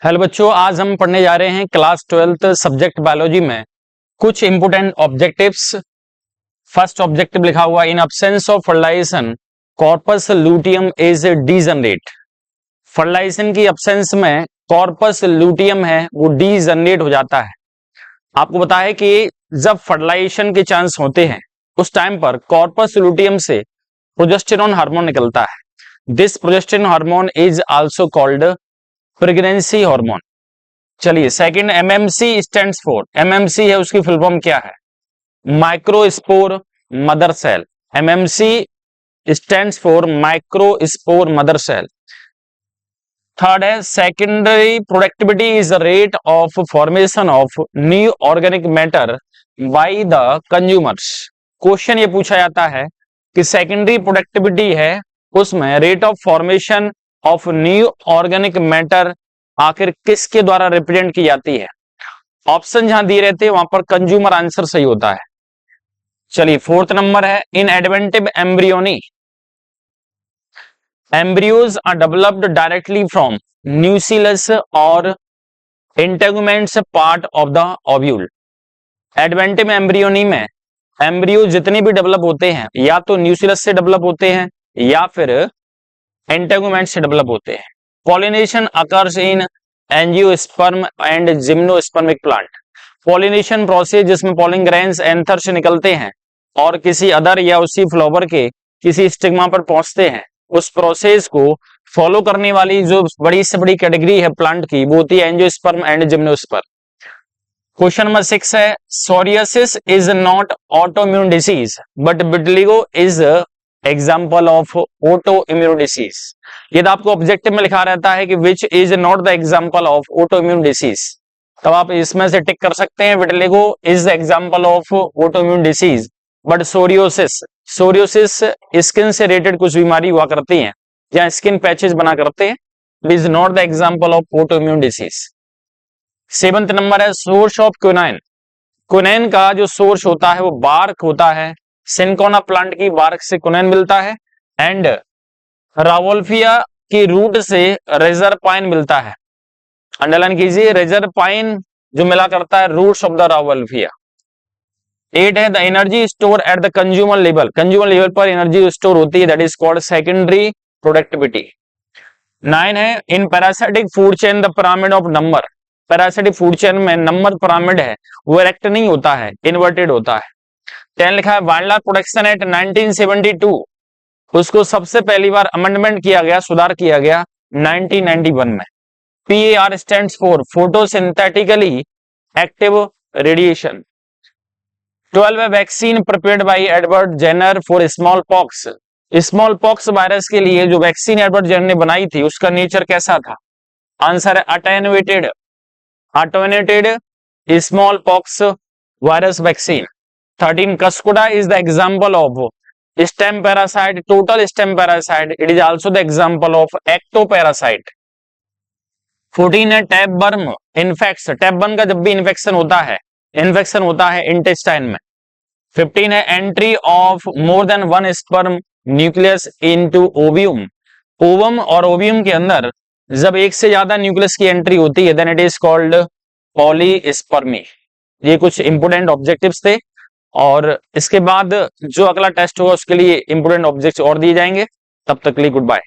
Hello बच्चों, आज हम पढ़ने जा रहे हैं क्लास 12th सब्जेक्ट बायोलॉजी में कुछ इंपोर्टेंट ऑब्जेक्टिव्स। फर्स्ट ऑब्जेक्टिव लिखा हुआ, in absence of fertilization corpus luteum is degenerate. Fertilization की अब्सेंस में कॉर्पस लूटियम है वो डीजनरेट हो जाता है। आपको पता है कि जब फर्टिलाइजेशन के चांस होते हैं उस टाइम पर कॉर्पस लूटियम से प्रोजेस्टेरॉन हार्मोन निकलता है। This progesterone hormone is also called pregnancy hormone. चलिए, second MMC stands for, MMC है उसकी फुल फॉर्म क्या है? Microspore mother cell. MMC stands for microspore mother cell. Third है secondary productivity is the rate of formation of new organic matter by the consumers. Question ये पूछा जाता है कि सेकेंडरी प्रोडक्टिविटी है उसमें rate of formation of new organic matter आखिर किसके द्वारा रिप्रेजेंट की जाती है? ऑप्शन जहां दिए रहते हैं वहां पर कंज्यूमर आंसर सही होता है। चलिए, फोर्थ नंबर है in adventive embryony, embryos are developed directly from nucleus और integuments part of the ovule. Adventive embryony में एम्ब्रियो जितने भी डेवलप होते हैं या तो न्यूक्लियस से डेवलप होते हैं या फिर इंटेगुमेंट से डेवलप होते हैं। Pollination occurs in angiosperm and gymnospermic plant. Pollination process जिसमें पॉलिन ग्रेन्स एंथर से निकलते हैं और किसी अदर या उसी फ्लावर के किसी स्टिग्मा पर पहुंचते हैं, उस प्रोसेस को फॉलो करने वाली जो बड़ी से बड़ी कैटेगरी है प्लांट की वो होती है angiosperm and gymnosperm. Question number 6 है psoriasis is not autoimmune disease but vitiligo is example of auto immune disease. यदि आपको ऑब्जेक्टिव में लिखा रहता है कि which is not the example of auto immune disease, तब आप इसमें से टिक कर सकते हैं vitiligo is the example of auto immune disease but psoriasis, psoriasis skin से रिलेटेड कुछ बीमारी हुआ करती है या स्किन पैचेस बना करते हैं, is not the example of auto immune disease. 7th number है सोर्स ऑफ क्विनाइन। क्विनाइन का जो सोर्स होता है वो बार्क होता है। सिनकोना प्लांट की बार्क से क्विनाइन मिलता है एंड रावोल्फिया की रूट से रेजरपाइन मिलता है। अंडरलाइन कीजिए, रेजरपाइन जो मिला करता है रूट्स ऑफ द रावोल्फिया। 8 है the energy store at the consumer level, consumer level पर एनर्जी स्टोर होती है that is called secondary productivity. 9 है in parasitic food chain the pyramid of number. Parasitic food chain में number pyramid है वो erect नहीं होता है, इन्वर्टेड होता है। 10 लिखा है वाइल्ड लाइफ प्रोटेक्शन एक्ट 1972, उसको सबसे पहली बार अमेंडमेंट किया गया, सुधार किया गया 1991 में। PAR stands for photosynthetically active radiation. 12 है vaccine prepared by Edward Jenner for smallpox. Smallpox virus के लिए जो वैक्सीन एडवर्ड जेनर ने बनाई थी उसका नेचर कैसा था? आंसर है attenuated, attenuated small pox virus vaccine. 13 Cuscuta is the example of stem parasite, total stem parasite. It is also the example of ectoparasite. 14 है टैपवर्म इन्फेक्ट्स। टैपवर्म का जब भी इन्फेक्शन होता है इंटेस्टाइन में। 15 है entry of more than one sperm nucleus into ovium. Ovum और ovium के अंदर जब एक से ज्यादा न्यूक्लियस की एंट्री होती है then it is called polyspermy. ये कुछ इंपोर्टेंट ऑब्जेक्टिव्स थे और इसके बाद जो अगला टेस्ट होगा उसके लिए इंपोर्टेंट ऑब्जेक्ट्स और दिए जाएंगे। तब तक के लिए गुड बाय।